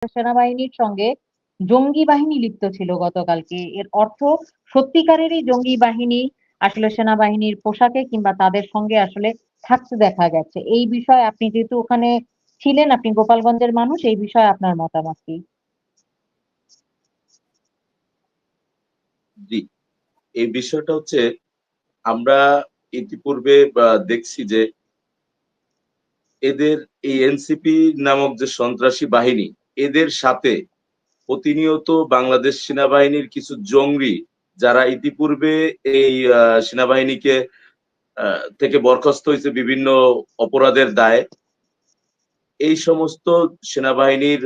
সেনাবাহিনীর সঙ্গে জঙ্গি বাহিনী লিপ্ত ছিল গতকালকে। এর অর্থ সত্যিকারেরই জঙ্গি বাহিনী আসলে সেনাবাহিনীর পোশাকে কিংবা তাদের সঙ্গে আসলে থাকতে দেখা গেছে। এই বিষয়ে আপনি যেহেতু ওখানে ছিলেন, আপনি গোপালগঞ্জের মানুষ, এই বিষয়ে আপনার মতামত কি? জি, এই বিষয়টা হচ্ছে আমরা ইতিপূর্বে দেখছি যে এদের এই এনসিপি নামক যে সন্ত্রাসী বাহিনী, এদের সাথে প্রতিনিয়ত বাংলাদেশ সেনাবাহিনীর কিছু জঙ্গি যারা ইতিপূর্বে এই সেনাবাহিনীকে থেকে বরখাস্ত হয়েছে বিভিন্ন অপরাধের দায়ে, এই সমস্ত সেনাবাহিনীর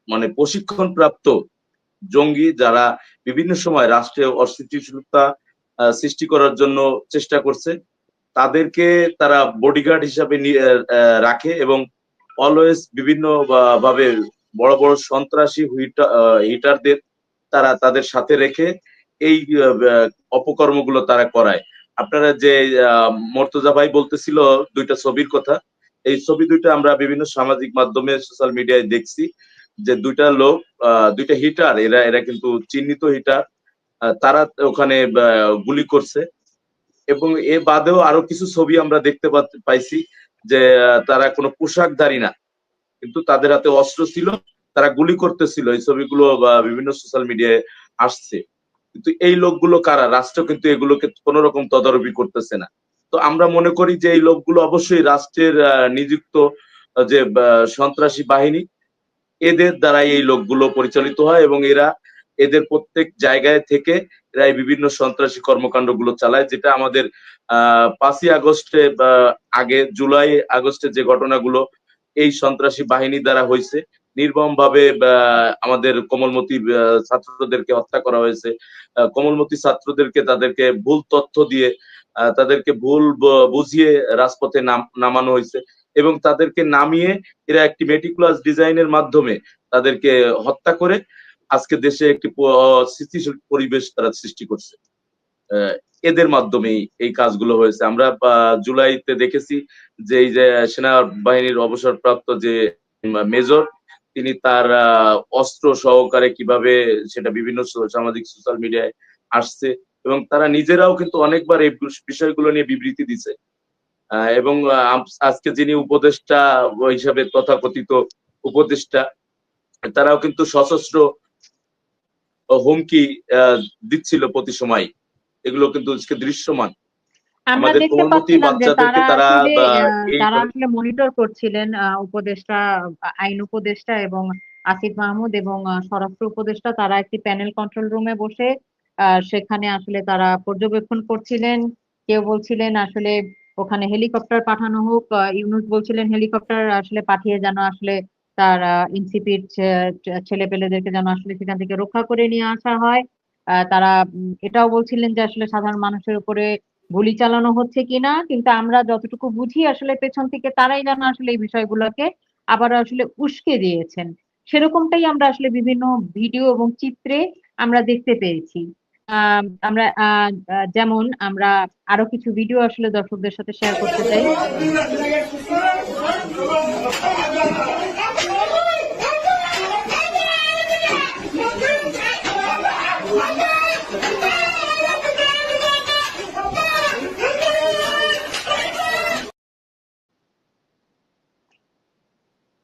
মানে প্রশিক্ষণপ্রাপ্ত জঙ্গি যারা বিভিন্ন সময় রাষ্ট্রে অস্থিতিশীলতা সৃষ্টি করার জন্য চেষ্টা করছে, তাদেরকে তারা বডিগার্ড হিসাবে রাখে এবং অলওয়েজ বিভিন্ন ভাবে বড় বড় সন্ত্রাসী হিটারদের তারা তাদের সাথে রেখে এই অপকর্মগুলো তারা করায়। আপনারা যে মর্তজা ভাই বলতেছিল দুইটা ছবির কথা, এই ছবি দুইটা আমরা বিভিন্ন সামাজিক মাধ্যমে সোশ্যাল মিডিয়ায় দেখছি যে দুইটা লোক, দুইটা হিটার, এরা এরা কিন্তু চিহ্নিত হিটার, তারা ওখানে গুলি করছে। এবং এ বাদেও আরো কিছু ছবি আমরা দেখতে পাইছি যে তারা কোনো পোশাকধারী না, কিন্তু তাদের হাতে অস্ত্র ছিল, তারা গুলি করতেছিল। এই ছবিগুলো বিভিন্ন সোশ্যাল মিডিয়ায় আসছে। কিন্তু এই লোকগুলো কারা? রাষ্ট্র কিন্তু এগুলোকে কোন রকম তদারকি করতেছে না। তো আমরা মনে করি যে এই লোকগুলো অবশ্যই রাষ্ট্রের নিযুক্ত যে সন্ত্রাসী বাহিনী, এদের দ্বারাই এই লোকগুলো পরিচালিত হয় এবং এদের প্রত্যেক জায়গায় থেকে এরা এই বিভিন্ন সন্ত্রাসী কর্মকাণ্ডগুলো চালায়, যেটা আমাদের 5ই আগস্টে বা আগে জুলাই আগস্টে যে ঘটনাগুলো এই সন্ত্রাসী বাহিনী দ্বারা হয়েছে, নির্মম ভাবে আমাদের কোমলমতি ছাত্রদেরকে হত্যা করা হয়েছে। কোমলমতি ছাত্রদেরকে তাদেরকে ভুল তথ্য দিয়ে তাদেরকে ভুল বুঝিয়ে রাজপথে নামানো হয়েছে এবং তাদেরকে নামিয়ে এরা একটি মেটিকুলাস ডিজাইনের মাধ্যমে তাদেরকে হত্যা করে আজকে দেশে একটি স্থিতিশীল পরিবেশ তারা সৃষ্টি করছে। এদের মাধ্যমেই এই কাজগুলো হয়েছে। আমরা জুলাইতে দেখেছি যে এই যে সেনাবাহিনীর অবসরপ্রাপ্ত যে মেজর, তিনি তার অস্ত্র সহকারে কিভাবে সেটা বিভিন্ন সামাজিক সোশ্যাল মিডিয়ায় আসছে এবং তারা নিজেরাও কিন্তু অনেকবার এই বিষয়গুলো নিয়ে বিবৃতি দিছে। এবং আজকে যিনি উপদেষ্টা হিসাবে তথাকথিত উপদেষ্টা, তারাও কিন্তু সশস্ত্র হুমকি দিচ্ছিল প্রতি সময়। এগুলো কিন্তু দৃশ্যমান। আমরা আমাদের দেখতে কোমলমতি পাচ্ছিলাম যে বাচ্চাদেরকে তারা এই তারা আসলে মনিটর করছিলেন, উপদেষ্টা, আইন উপদেষ্টা এবং আসিফ মাহমুদ এবং স্বরাষ্ট্র উপদেষ্টা, তারা একটি প্যানেল কন্ট্রোল রুমে বসে সেখানে আসলে তারা পর্যবেক্ষণ করছিলেন। কেউ বলছিলেন আসলে ওখানে হেলিকপ্টার পাঠানো হোক, ইউনূস বলছিলেন হেলিকপ্টার আসলে পাঠিয়ে যেন আসলে তার এনসিপির ছেলে পেলেদেরকে যেন আসলে সেখান থেকে রক্ষা করে নিয়ে আসা হয়। তারা এটাও বলছিলেন যে আসলে সাধারণ মানুষের উপরে গুলি চালানো হচ্ছে কিনা, কিন্তু আমরা যতটুকু বুঝি আসলে পেছন থেকে তারাই যেন আসলে এই বিষয়গুলোকে আবার আসলে উস্কে দিয়েছেন। সেরকমটাই আমরা আসলে বিভিন্ন ভিডিও এবং চিত্রে আমরা দেখতে পেয়েছি। আমরা যেমন আমরা আরো কিছু ভিডিও আসলে দর্শকদের সাথে শেয়ার করতে চাই।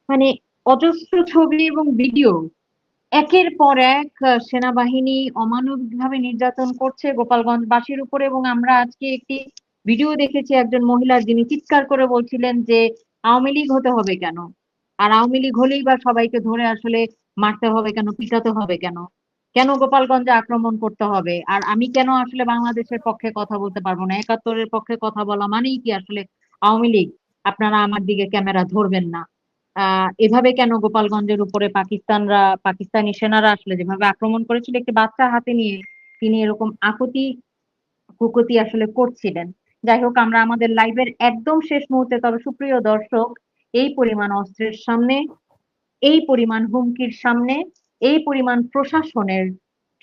মানে অজস্র ছবি এবং ভিডিও একের পর এক সেনাবাহিনী অমানবিকভাবে নির্যাতন করছে গোপালগঞ্জবাসীর উপরে। এবং আমরা আজকে একটি ভিডিও দেখেছি একজন মহিলার, যিনি চিৎকার করে বলছিলেন যে আওয়ামী লীগ হতে হবে কেন, আর আওয়ামী লীগ হলেই বা সবাইকে ধরে আসলে মারতে হবে কেন, পিটাতে হবে কেন, কেন গোপালগঞ্জে আক্রমণ করতে হবে, আর আমি কেন আসলে বাংলাদেশের পক্ষে কথা বলতে পারবো না, 71-এর পক্ষে কথা বলা মানেই কি আসলে আওয়ামী লীগ, আপনারা আমার দিকে ক্যামেরা ধরবেন না। এভাবে কেন গোপালগঞ্জের উপরে পাকিস্তানি সেনারা আসলে যেভাবে আক্রমণ করেছিল একটি বাচ্চা হাতে নিয়ে, তিনি এরকম আকুতি কুকুতি আসলে করছিলেন। যাই হোক, আমরা আমাদের লাইভের একদম শেষ মুহূর্তে, তবে সুপ্রিয় দর্শক, এই পরিমাণ অস্ত্রের সামনে, এই পরিমাণ হুমকির সামনে, এই পরিমাণ প্রশাসনের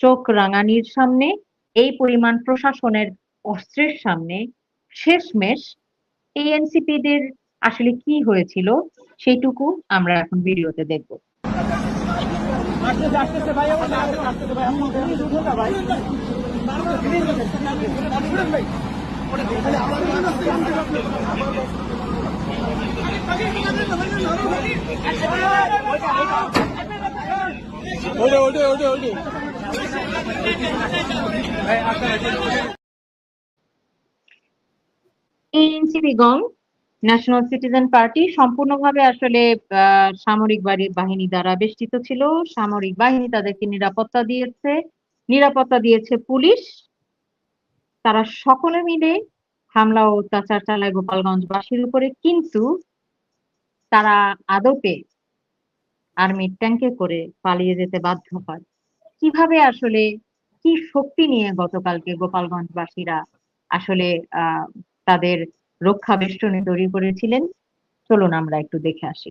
চোখ রাঙানির সামনে, এই পরিমাণ প্রশাসনের অস্ত্রের সামনে শেষমেশ এই এনসিপিদের আসলে কি হয়েছিল সেইটুকু আমরা এখন ভিডিওতে দেখব। এনসিপিগণ ন্যাশনাল সিটিজেন পার্টি সম্পূর্ণভাবে আসলে সামরিক বাহিনী দ্বারা বেষ্টিত ছিল। সামরিক বাহিনী তাদেরকে নিরাপত্তা দিয়েছে পুলিশ। তারা সকলে মিলে হামলা ও অত্যাচার চালায় গোপালগঞ্জবাসীর উপরে, কিন্তু তারা আদপে আর্মির ট্যাঙ্কে করে পালিয়ে যেতে বাধ্য হয়। কিভাবে আসলে কি শক্তি নিয়ে গতকালকে গোপালগঞ্জবাসীরা আসলে তাদের রক্ষা বেষ্টনী তৈরি করেছিলেন, চলুন আমরা একটু দেখে আসি।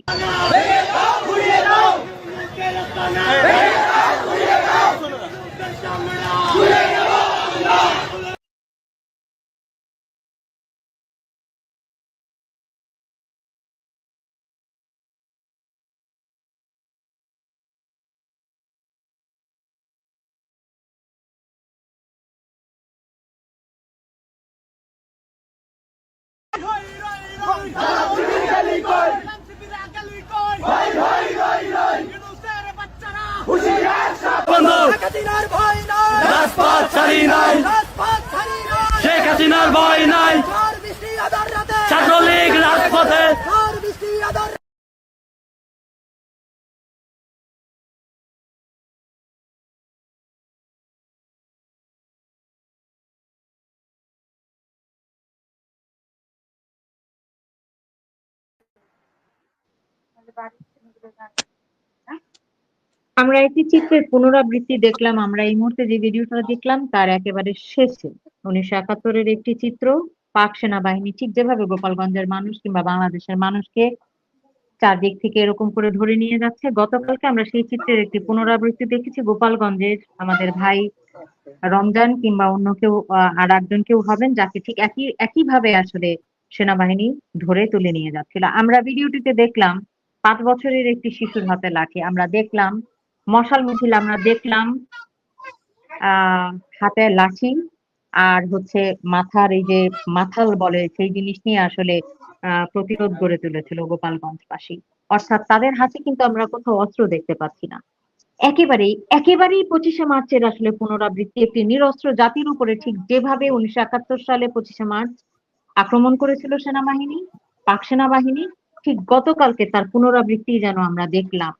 শেখ হাসিনার ভয় নাই, ছাত্রলীগ রাজপথে। আমরা একটি চিত্রের পুনরাবৃত্তি দেখলাম। আমরা এই মুহূর্তে যে ভিডিওটা দেখলাম তার একেবারে শেষে 1971-এর একটি চিত্র। পাক সেনাবাহিনী ঠিক যেভাবে গোপালগঞ্জের মানুষ কিংবা বাংলাদেশের মানুষকে চারদিক থেকে এরকম করে ধরে নিয়ে যাচ্ছে, গতকালকে আমরা সেই চিত্রের একটি পুনরাবৃত্তি দেখেছি। গোপালগঞ্জের আমাদের ভাই রমজান কিংবা অন্য কেউ আর একজন কেউ হবেন, যাকে ঠিক একইভাবে আসলে সেনাবাহিনী ধরে তুলে নিয়ে যাচ্ছিল। আমরা ভিডিওটিতে দেখলাম 5 বছরের একটি শিশুর হাতে লাঠি, আমরা দেখলাম মশাল মিছিল, আমরা দেখলাম হাতে লাঠি, আর হচ্ছে মাথার এই যে মাথাল বলে সেই জিনিস নিয়ে আসলে প্রতিরোধ গড়ে তুলেছিল গোপালগঞ্জবাসী। অর্থাৎ তাদের হাতে কিন্তু আমরা কোথাও অস্ত্র দেখতে পাচ্ছি না। একেবারেই 25শে মার্চের আসলে পুনরাবৃত্তি, একটি নিরস্ত্র জাতির উপরে ঠিক যেভাবে 1971 সালে 25শে মার্চ আক্রমণ করেছিল সেনাবাহিনী, পাক সেনাবাহিনী, ঠিক গতকালকে তার পুনরাবৃত্তি যেন আমরা দেখলাম।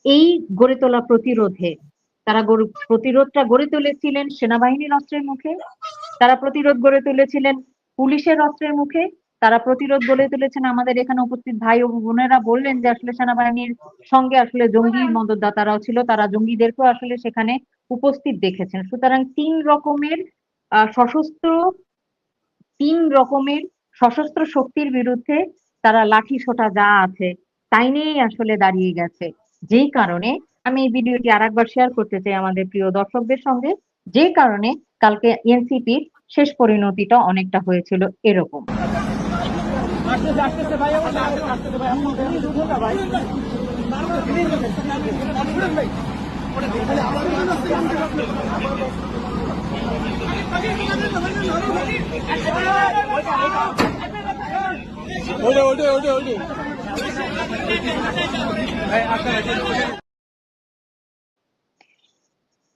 এই গড়ে তোলা প্রতিরোধে তারা প্রতিরোধটা গড়ে তুলেছিলেন সেনাবাহিনীর অস্ত্রের মুখে, তারা প্রতিরোধ গড়ে তুলেছিলেন পুলিশের অস্ত্রের মুখে, তারা প্রতিরোধ গড়ে তুলেছেন। আমাদের এখানে উপস্থিত ভাই ও বোনেরা বললেন যে আসলে সেনাবাহিনীর সঙ্গে আসলে জঙ্গি মদতদাতারাও ছিল, তারা জঙ্গিদেরকেও আসলে সেখানে উপস্থিত দেখেছেন। সুতরাং তিন রকমের সশস্ত্র শক্তির বিরুদ্ধে তারা লাঠি সোঁটা যা আছে তাই নিয়েই আসলে দাঁড়িয়ে গেছে। যেই কারণে আমি এই ভিডিওটি আরেকবার শেয়ার করতে চাই আমাদের প্রিয় দর্শকদের সঙ্গে, যে কারণে কালকে এনসিপির শেষ পরিণতিটা অনেকটা হয়েছিল এরকম।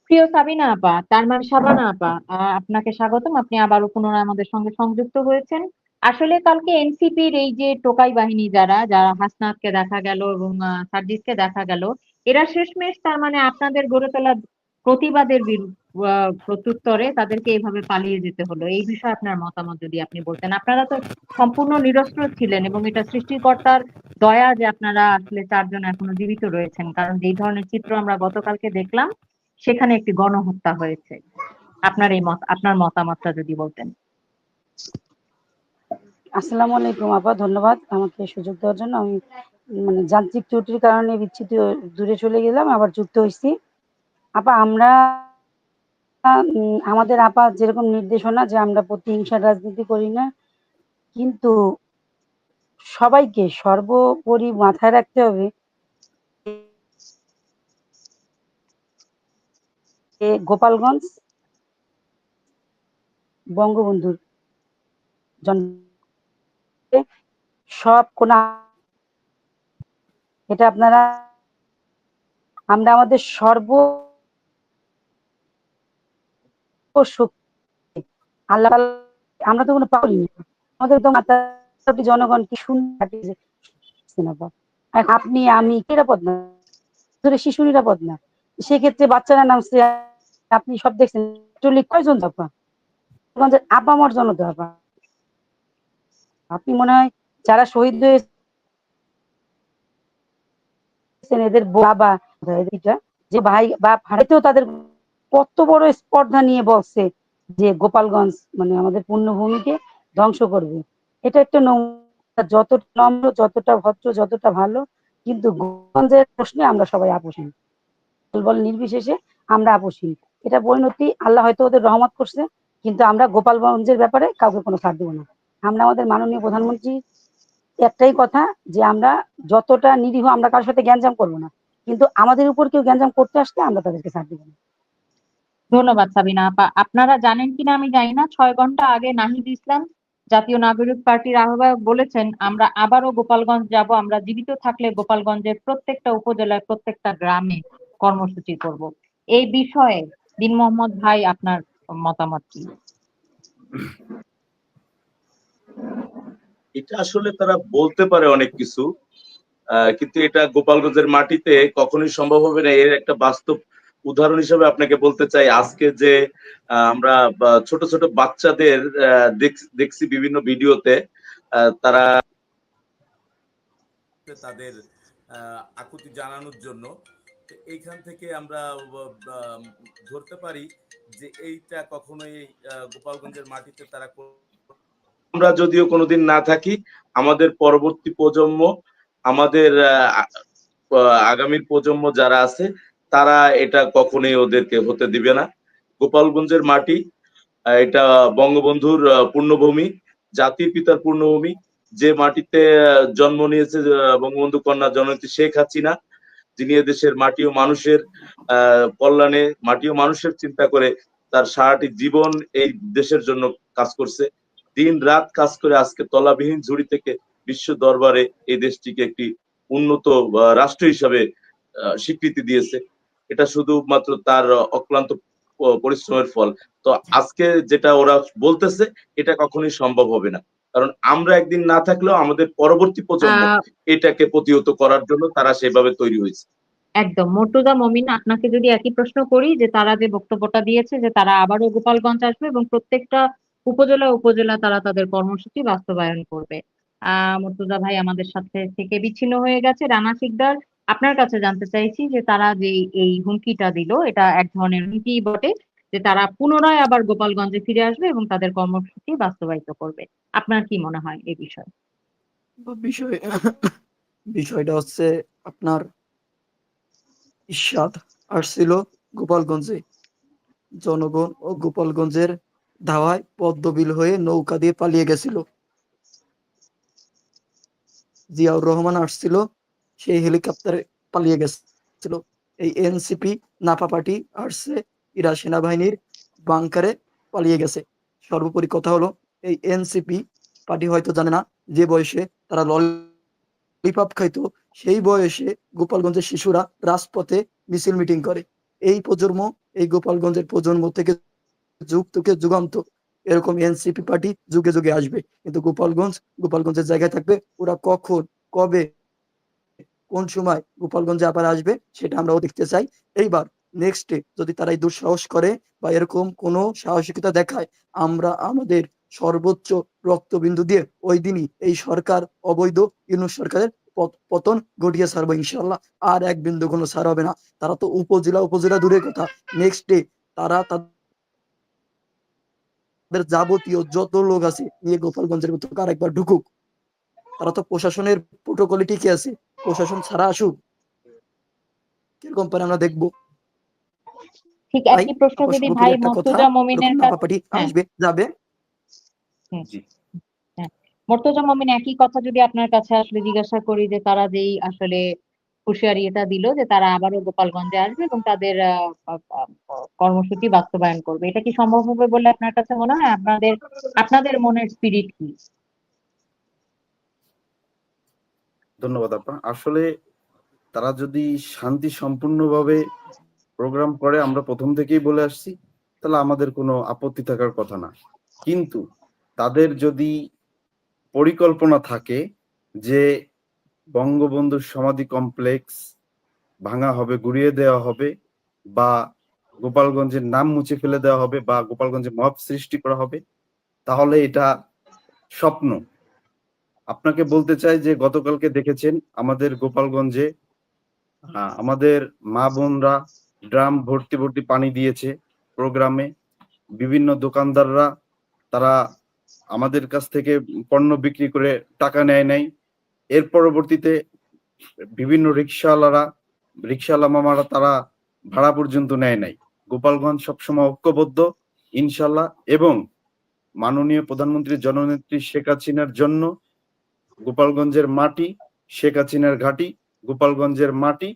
প্রিয় সাবিনা আপা, তার মানে শাবানা আপা, আপনাকে স্বাগতম। আপনি আবারও পুনরায় আমাদের সঙ্গে সংযুক্ত হয়েছেন। আসলে কালকে এনসিপির এই যে টোকাই বাহিনী যারা যারা হাসনাতকে দেখা গেল এবং সার্জিসকে দেখা গেল, এরা শেষমেশ তার মানে আপনাদের গড়ে তোলা প্রতিবাদের প্রত্যুত্তরে তাদেরকে এইভাবে পালিয়ে যেতে হলো। এই বিষয়ে আপনার মতামত যদি আপনি বলতেন। আপনারা তো সম্পূর্ণ নিরস্ত্র ছিলেন এবং এটা সৃষ্টিকর্তার দয়া যে আপনারা আসলে 4 জন এখনো জীবিত রয়েছেন, কারণ এই ধরনের চিত্র আমরা গতকালকে দেখলাম, সেখানে একটি গণহত্যা হয়েছে। আপনার মতামতটা যদি বলতেন। আসসালামু আলাইকুম আপা, ধন্যবাদ আমাকে সুযোগ দেওয়ার জন্য। আমি মানে যান্ত্রিক ত্রুটির কারণে বিচ্ছিন্ন দূরে চলে গেলাম, আবার যুক্ত হয়েছি। আপা আমরা আমাদের আপা যেরকম নির্দেশনা যে আমরা প্রতিহিংসার রাজনীতি করি না, কিন্তু সবাইকে সর্বোপরি মাথায় রাখতে হবে গোপালগঞ্জ বঙ্গবন্ধুর জন্ম সব কোনা, এটা আপনারা আমরা আমাদের শক্তি আল্লাহ, আমরা তো কোনো পারি না, আমাদের তো মাতাপি জনগণ কি সুন্দর, আপনি আমি নিরাপদ না, শিশু নিরাপদ না, সেক্ষেত্রে বাচ্চারা নামছে, আপনি সব দেখছেন কয়জন আপা, আপা মর জন তো আপা, আপনি মনে হয় যারা শহীদ হয়েছেন এদের বাবা যে ভাই বাপ হারাইতেও তাদের কত বড় স্পর্ধা নিয়ে বলছে যে গোপালগঞ্জ মানে আমাদের পুণ্যভূমিকে ধ্বংস করবে। এটা একটা যতটা নম্র, যতটা ভদ্র, যতটা ভালো, কিন্তু গোপালগঞ্জের প্রশ্নে আমরা সবাই আপোষহীন, বল নির্বিশেষে আমরা আপোষহীন। এটা পরিণতি আল্লাহ হয়তো ওদের রহমত করছে, কিন্তু আমরা গোপালগঞ্জের ব্যাপারে কাউকে কোনো ছাড় দেবো না। আমরা আমাদের মাননীয় প্রধানমন্ত্রী একটাই কথা যে আমরা যতটা নিরীহ, আমরা কারোর সাথে গ্যাঞ্জাম করবো না, কিন্তু আমাদের উপর কেউ গ্যাঞ্জাম করতে আসলে আমরা তাদেরকে ছাড় দেবো না। ধন্যবাদ সাবিনা আপা। আপনারা জানেন কিনা আমি জানি না, 6 ঘন্টা আগে নাহিদ ইসলাম জাতীয় নাগরিক পার্টির আহ্বায়ক বলেছেন আমরা আবারও গোপালগঞ্জ যাব, আমরা জীবিত থাকলে গোপালগঞ্জের প্রত্যেকটা উপজেলায় প্রত্যেকটা গ্রামে কর্মসূচি করব। এই বিষয়ে দিন মোহাম্মদ ভাই আপনার মতামত কি? এটা আসলে তারা বলতে পারে অনেক কিছু, কিন্তু এটা গোপালগঞ্জের মাটিতে কখনোই সম্ভব হবে না। এর একটা বাস্তব উদাহরণ হিসেবে আপনাকে বলতে চাই, আজকে যে আমরা ছোট ছোট বাচ্চাদের দেখছি বিভিন্ন ভিডিওতে, তারা তাদের আকুতি জানানোর জন্য, এইখান থেকে আমরা ধরতে পারি যে এইটা কখনোই গোপালগঞ্জের মাটিতে তারা, আমরা যদিও কোনোদিন না থাকি, আমাদের পরবর্তী প্রজন্ম, আমাদের আগামীর প্রজন্ম যারা আছে তারা এটা কখনোই ওদেরকে হতে দিবে না। গোপালগঞ্জের মাটি এটা বঙ্গবন্ধুর পূর্ণভূমি, জাতির পিতার পূর্ণভূমি, যে মাটিতে জন্ম নিয়েছে বঙ্গবন্ধু কন্যা জননেত্রী শেখ হাসিনা, যিনি এদেশের মাটি ও মানুষের কল্যাণে, মাটি ও মানুষের চিন্তা করে তার সারাটি জীবন এই দেশের জন্য কাজ করছে, দিন রাত কাজ করে আজকে তলাবিহীন ঝুড়ি থেকে বিশ্ব দরবারে এই দেশটিকে একটি উন্নত রাষ্ট্র হিসাবে স্বীকৃতি দিয়েছে। এটা শুধুমাত্র তার অক্লান্ত পরিশ্রমের ফল। তো আজকে যেটা ওরা বলতেছে এটা কখনোই সম্ভব হবে না, কারণ আমরা একদিন না থাকলেও আমাদের পরবর্তী প্রজন্ম এটাকে প্রতিহত করার জন্য তারা সেভাবে তৈরি হয়েছে। একদম। মর্তুজা মমিন, আপনাকে যদি একই প্রশ্ন করি যে তারা যে বক্তব্যটা দিয়েছে যে তারা আবারও গোপালগঞ্জ আসবে এবং প্রত্যেকটা উপজেলা উপজেলা তারা তাদের কর্মসূচি বাস্তবায়ন করবে। মর্তুজা ভাই আমাদের সাথে থেকে বিচ্ছিন্ন হয়ে গেছে। রানা শিকদার, আপনার কাছে জানতে চাইছি যে তারা যে এই হুমকিটা দিল, এটা এক ধরনের হুমকি বটে যে তারা পুনরায় আবার গোপালগঞ্জে ফিরে আসবে এবং তাদের কর্মসূচি বাস্তবায়িত করবে। আপনার কি মনে হয় এই বিষয়ে? বিষয়টা হচ্ছে আপনার ইরশাদ আসছিল গোপালগঞ্জে, জনগণ ও গোপালগঞ্জের ধাওয়ায় পদ্মবিল হয়ে নৌকা দিয়ে পালিয়ে গেছিল। জিয়াউর রহমান আসছিল, সেই হেলিকপ্টারে পালিয়ে গেছিল। এই এনসিপি নাপা পার্টি আসছে, এরা সেনাবাহিনীর বাংকারে পালিয়ে গেছে। সর্বোপরি কথা হলো, এই এনসিপি পার্টি হয়তো জানে না যে বয়সে তারা ললিপপ খাইতো সেই বয়সে গোপালগঞ্জের শিশুরা রাজপথে মিছিল মিটিং করে। এই প্রজন্ম, এই গোপালগঞ্জের প্রজন্ম থেকে যুগ থেকে যুগান্ত এরকম এনসিপি পার্টি যুগে যুগে আসবে, কিন্তু গোপালগঞ্জের জায়গায় থাকবে। ওরা কখন, কবে, কোন সময় গোপালগঞ্জে আবার আসবে সেটা আমরাও দেখতে চাই। এইবার নেক্সটে যদি তারা এই দুঃসাহস করে বা এরকম কোনো সাহসিকতা দেখায়, আমরা আমাদের সর্বোচ্চ রক্তবিন্দু দিয়ে ওই দিনই এই সরকার, অবৈধ ইউনূস সরকারের পতন ঘটিয়ে ছাড়বো ইনশাল্লাহ। আর এক বিন্দু কোনো ছাড় হবে না। তারা তো উপজেলা দূরের কথা, নেক্সট ডে তারা তাদের যাবতীয় যত লোক আছে নিয়ে গোপালগঞ্জের ভিতরে আরেকবার ঢুকুক। তারা তো প্রশাসনের প্রোটোকলে টিকে আছে, প্রশাসন ছাড়া আসুক, কিরকম পারে আমরা দেখবো। ঠিক একই প্রশ্ন যদি ভাই মর্তুজা মমিনের কাছে আসবে যাবে। মর্তুজা মমিন, একই কথা যদি আপনার কাছে আসলে জিজ্ঞাসা করি যে তারা যেই আসলে হুঁশিয়ারি এটা দিল যে তারা আবারও গোপালগঞ্জে আসবে এবং তাদের কর্মসূচি বাস্তবায়ন করবে। এটা কি সম্ভব হবে বলে আপনার কাছে মনে হয়? আপনাদের আপনাদের মনের স্পিরিট কি? ধন্যবাদ আপা। আসলে তারা যদি শান্তি সম্পূর্ণভাবে প্রোগ্রাম করে, আমরা প্রথম থেকেই বলে আসছি, তাহলে আমাদের কোনো আপত্তি থাকার কথা না। কিন্তু তাদের যদি পরিকল্পনা থাকে যে বঙ্গবন্ধুর সমাধি কমপ্লেক্স ভাঙা হবে, গুড়িয়ে দেওয়া হবে, বা গোপালগঞ্জের নাম মুছে ফেলে দেওয়া হবে, বা গোপালগঞ্জে মব সৃষ্টি করা হবে, তাহলে এটা স্বপ্ন। আপনাকে বলতে চাই যে গতকালকে দেখেছেন আমাদের গোপালগঞ্জে আমাদের মা বোনরা ড্রাম ভর্তি ভর্তি পানি দিয়েছে প্রোগ্রামে। বিভিন্ন দোকানদাররা তারা আমাদের কাছ থেকে পণ্য বিক্রি করে টাকা নেয় নাই। এর পরবর্তীতে বিভিন্ন রিক্সাওয়ালা মামারা তারা ভাড়া পর্যন্ত নেয় নাই। গোপালগঞ্জ সবসময় ঐক্যবদ্ধ ইনশাল্লাহ, এবং মাননীয় প্রধানমন্ত্রী জননেত্রী শেখ হাসিনার জন্য গোপালগঞ্জের মাটি শেখ হাসিনার ঘাঁটি, গোপালগঞ্জের মাটি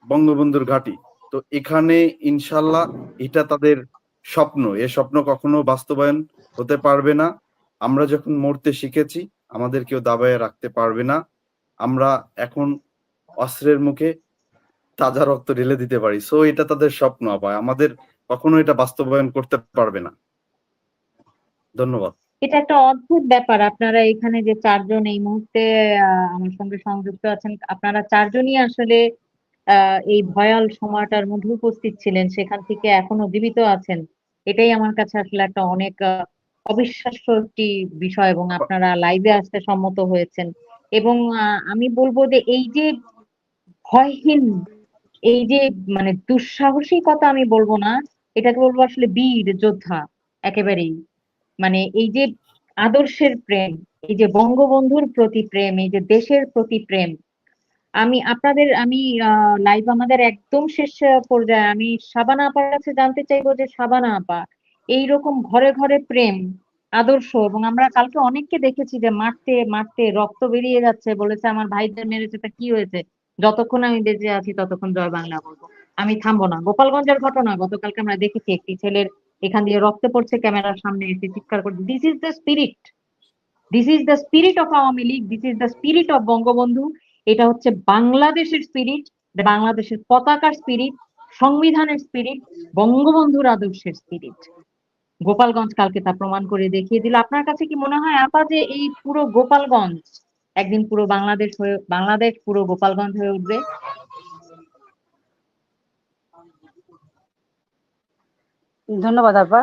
বঙ্গবন্ধুর ঘাঁটি। তো এখানে ইনশাল্লাহ এটা তাদের স্বপ্ন, এ স্বপ্ন কখনো বাস্তবায়ন হতে পারবে না। আমরা যখন মরতে শিখেছি, আমাদের কেউ দাবায় রাখতে পারবে না। আমরা এখন অস্ত্রের মুখে তাজা রক্ত ঢেলে দিতে পারি। সো এটা তাদের স্বপ্ন আপা, আমাদের কখনো এটা বাস্তবায়ন করতে পারবে না। ধন্যবাদ। এটা একটা অদ্ভুত ব্যাপার, আপনারা এখানে যে চারজন এই মুহূর্তে আমার সঙ্গে সংযুক্ত আছেন, আপনারা চারজনই আসলে এই ভয়াল সময়টার মধ্যে উপস্থিত ছিলেন, সেখান থেকে এখনো জীবিত আছেন। এটাই আমার কাছে আসলে একটা অনেক অবিশ্বাস্য একটি বিষয়, এবং আপনারা লাইভে আসতে সম্মত হয়েছেন। এবং আমি বলবো যে এই যে ভয়হীন, এই যে মানে দুঃসাহসিকতা আমি বলবো না, এটাকে বলবো আসলে বীর যোদ্ধা একেবারেই। মানে এই যে আদর্শের প্রেম, এই যে বঙ্গবন্ধুর প্রতি প্রেম, এই যে দেশের প্রতি প্রেম, আমি লাইভ আমাদের একদম শেষ পর্যায়ে আমি শাবানা আপার কাছে জানতে চাইবো যে শাবানা আপা, এইরকম ঘরে ঘরে প্রেম আদর্শ, এবং আমরা কালকে অনেককে দেখেছি যে মারতে মারতে রক্ত বেরিয়ে যাচ্ছে, বলেছে আমার ভাইদের মেরেছে, তা কি হয়েছে, যতক্ষণ আমি বেঁচে আছি ততক্ষণ জয় বাংলা বলবো, আমি থামবো না। গোপালগঞ্জের ঘটনা গতকালকে আমরা দেখেছি, একটি ছেলের এখান দিয়ে রক্ত পড়ছে, ক্যামেরার সামনে এসে চিৎকার করছে। This is the spirit, this is the spirit of Awami League, this is the spirit of Bangabandhu. এটা হচ্ছে বাংলাদেশের স্পিরিট, বাংলাদেশের পতাকার স্পিরিট, সংবিধানের স্পিরিট, বঙ্গবন্ধুর আদর্শের স্পিরিট। গোপালগঞ্জ কালকে তা প্রমাণ করে দেখিয়ে দিল। আপনার কাছে কি মনে হয় আপা যে এই পুরো গোপালগঞ্জ একদিন পুরো বাংলাদেশ পুরো গোপালগঞ্জ হয়ে উঠবে? ধন্যবাদ আপা।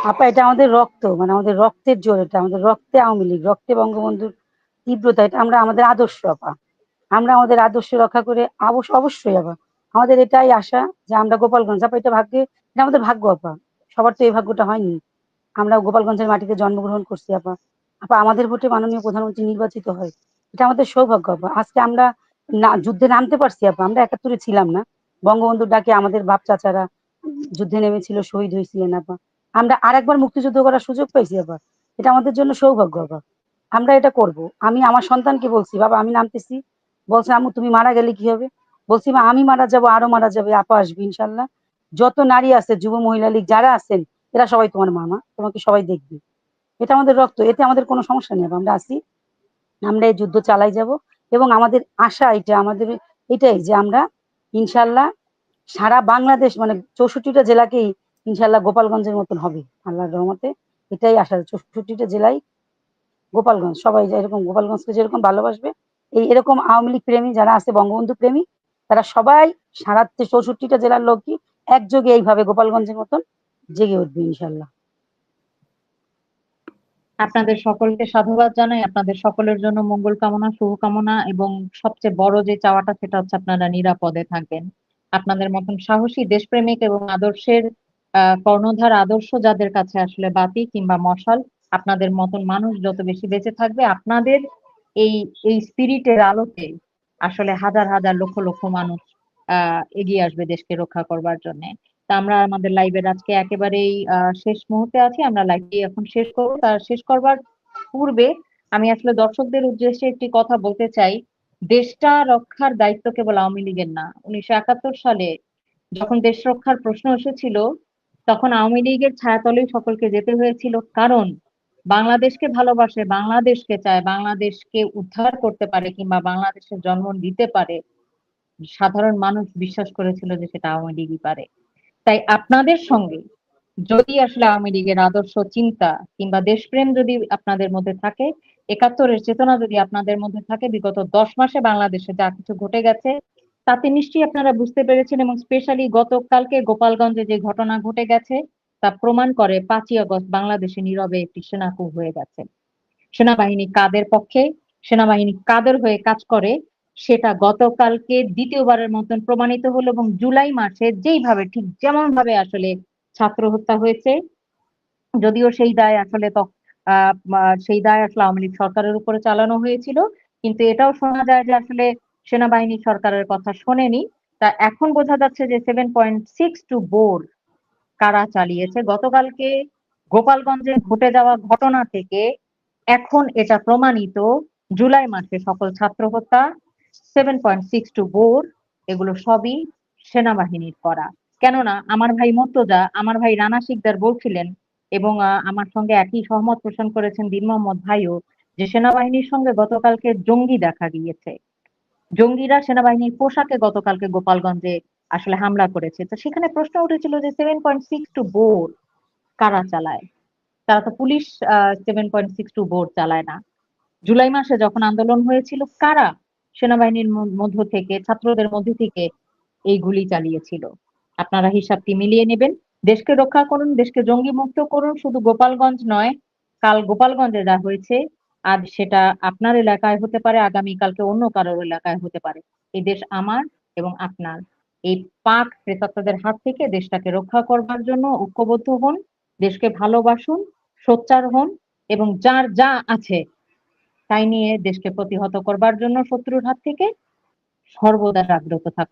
আপা এটা আমাদের রক্ত, মানে আমাদের রক্তের জোর, এটা আমাদের রক্তে আওয়ামী লীগ, রক্তে বঙ্গবন্ধুর তীব্রতা, এটা আমরা আমাদের আদর্শ আপা। আমরা আমাদের আদর্শ রক্ষা করে অবশ্যই আপা আমাদের এটাই আশা যে আমরা গোপালগঞ্জ, আপা এটা ভাগ্যে, এটা আমাদের ভাগ্য আপা। সবার তো এই ভাগ্যটা হয়নি। আমরা গোপালগঞ্জের মাটিতে জন্মগ্রহণ করছি আপা। আপা আমাদের ভোটে মাননীয় প্রধানমন্ত্রী নির্বাচিত হয়, এটা আমাদের সৌভাগ্য আপা। আজকে আমরা যুদ্ধে নামতে পারছি আপা, আমরা ৭১-এ ছিলাম না, বঙ্গবন্ধুর ডাকে আমাদের বাপ চাচারা যুদ্ধে নেমেছিল, শহীদ হয়েছিলেন আপা। আমরা আরেকবার মুক্তিযুদ্ধ করার সুযোগ পাইছি আপা, এটা আমাদের জন্য সৌভাগ্য আপা। আমরা এটা করব। আমি আমার সন্তানকে বলছি, বাবা আমি নামতেছি। বলছে আম্মু তুমি মারা গেলে কি হবে? বলছি মা আমি মারা যাবো, আরো মারা যাবে, আপা আসবে ইনশাল্লাহ। যত নারী আছে, যুব মহিলা লীগ যারা আছেন, এরা সবাই তোমার মামা, তোমাকে সবাই দেখবে। এটা আমাদের রক্ত, এতে আমাদের কোনো সমস্যা নেই আপা। আমরা আছি, আমরা এই যুদ্ধ চালাই যাব। এবং আমাদের আশা এটা, আমাদের এটাই যে আমরা ইনশাল্লাহ সারা বাংলাদেশ, মানে ৬৪টা জেলাকেই ইনশাল্লাহ গোপালগঞ্জের মতন হবে আল্লাহর রহমতে। এটাই আশা, ৬৪টা জেলায় গোপালগঞ্জ, সবাই এরকম গোপালগঞ্জকে যেরকম ভালোবাসবে, এরকম আওয়ামী লীগ প্রেমী যারা আছে, বঙ্গবন্ধু প্রেমী, তারা সবাই সারা ৬৪টা জেলার লোকই একযোগে এইভাবে গোপালগঞ্জের মতন জেগে উঠবে ইনশাল্লাহ। আপনাদের সকলকে সাধুবাদ জানাই, আপনাদের সকলের জন্য মঙ্গল কামনা, শুভকামনা, এবং সবচেয়ে বড় যে চাওয়াটা সেটা হচ্ছে আপনারা নিরাপদে থাকবেন। আপনাদের মতন সাহসী দেশপ্রেমিক এবং আদর্শের কর্ণধার আদর্শ যাদের কাছে আসলে বাতি কিংবা মশাল, আপনাদের মতন মানুষ যত বেশি বেঁচে থাকবে, আপনাদের এই এই স্পিরিটের আলোতে আসলে হাজার হাজার লক্ষ লক্ষ মানুষ এগিয়ে আসবে দেশকে রক্ষা করবার জন্য। তা আমরা আমাদের লাইভের আজকে একেবারেই শেষ মুহূর্তে আছি, আমরা লাইভটি এখন শেষ করবো। তার শেষ করবার পূর্বে আমি আসলে দর্শকদের উদ্দেশ্যে একটি কথা বলতে চাই দেশটা রক্ষার দায়িত্ব কেবল আওয়ামী লীগের না। 1971 সালে যখন দেশ রক্ষার প্রশ্ন এসেছিল তখন আওয়ামী লীগের ছায়াতলেই সকলকে যেতে হয়েছিল, কারণ বাংলাদেশকে ভালোবাসে, বাংলাদেশকে চায়, বাংলাদেশকে উদ্ধার করতে পারে কিংবা বাংলাদেশের জন্ম দিতে পারে সাধারণ মানুষ বিশ্বাস করেছিল যে সেটা আওয়ামী লীগই পারে। তাই আপনাদের সঙ্গে যদি আসলে আওয়ামী লীগের আদর্শ চিন্তা কিংবা দেশপ্রেম যদি আপনাদের মধ্যে থাকে, 71-এর চেতনা যদি আপনাদের মধ্যে থাকে, বিগত 10 মাসে বাংলাদেশে যা কিছু ঘটে গেছে তাতে নিশ্চয়ই আপনারা বুঝতে পেরেছেন, এবং স্পেশালি গতকালকে গোপালগঞ্জে যে ঘটনা ঘটে গেছে তা প্রমাণ করে 5ই আগস্ট বাংলাদেশে নীরবে একটি সেনাকূপ হয়ে গেছে। সেনাবাহিনী কাদের পক্ষে, সেনাবাহিনী কাদের হয়ে কাজ করে সেটা গতকালকে দ্বিতীয়বারের মতন প্রমাণিত হলো, এবং জুলাই মাসে যেইভাবে ঠিক যেমন ভাবে আসলে ছাত্র হত্যা হয়েছে, যদিও সেই দায় আসলে সেই দায় আসলে আওয়ামী লীগ সরকারের উপরে চালানো হয়েছিল, কিন্তু এটাও শোনা যায় যে আসলে সেনাবাহিনী সরকারের কথা শোনেনি। তা এখন বোঝা যাচ্ছে যে 7.62 বোর কারা চালিয়েছে। গতকালকে গোপালগঞ্জে ঘটে যাওয়া ঘটনা থেকে এখন এটা প্রমাণিত, জুলাই মাসে সকল ছাত্র হত্যা, 7.62 বোর, এগুলো সবই সেনাবাহিনীর করা। কেননা আমার ভাই মর্তজা, আমার ভাই রানা শিকদার বলছিলেন, এবং আমার সঙ্গে একই সহমত পোষণ করেছেন দীন মোহাম্মদ ভাইও, যে সেনাবাহিনীর সঙ্গে গতকালকে জঙ্গি দেখা গিয়েছে। জঙ্গিরা সেনাবাহিনীর পোশাকে গতকালকে গোপালগঞ্জে আসলে হামলা করেছে। তো সেখানে প্রশ্ন উঠেছিল যে 7.62 বোর কারা চালায়? তারা তো পুলিশ 7.62 বোর চালায় না। জুলাই মাসে যখন আন্দোলন হয়েছিল, কারা সেনাবাহিনীর মধ্য থেকে, ছাত্রদের মধ্যে থেকে এই গুলি চালিয়েছিল? আপনারা হিসাবটি মিলিয়ে নেবেন। দেশকে রক্ষা করুন, দেশকে জঙ্গি মুক্ত করুন। শুধু গোপালগঞ্জ নয়, কাল গোপালগঞ্জে যা হয়েছে আজ সেটা আপনার এলাকায় হতে পারে, আগামী কালকে অন্য কারোর এলাকায় হতে পারে। এই দেশ আমার এবং আপনার। এই পাক প্রেতাত্মাদের হাত থেকে দেশটাকে রক্ষা করবার জন্য ঐক্যবদ্ধ হন, দেশকে ভালোবাসুন, সোচ্চার হন, এবং যার যা আছে তাই নিয়ে দেশকে প্রতিহত করবার জন্য শত্রুর হাত থেকে সর্বদা জাগ্রত থাকুন।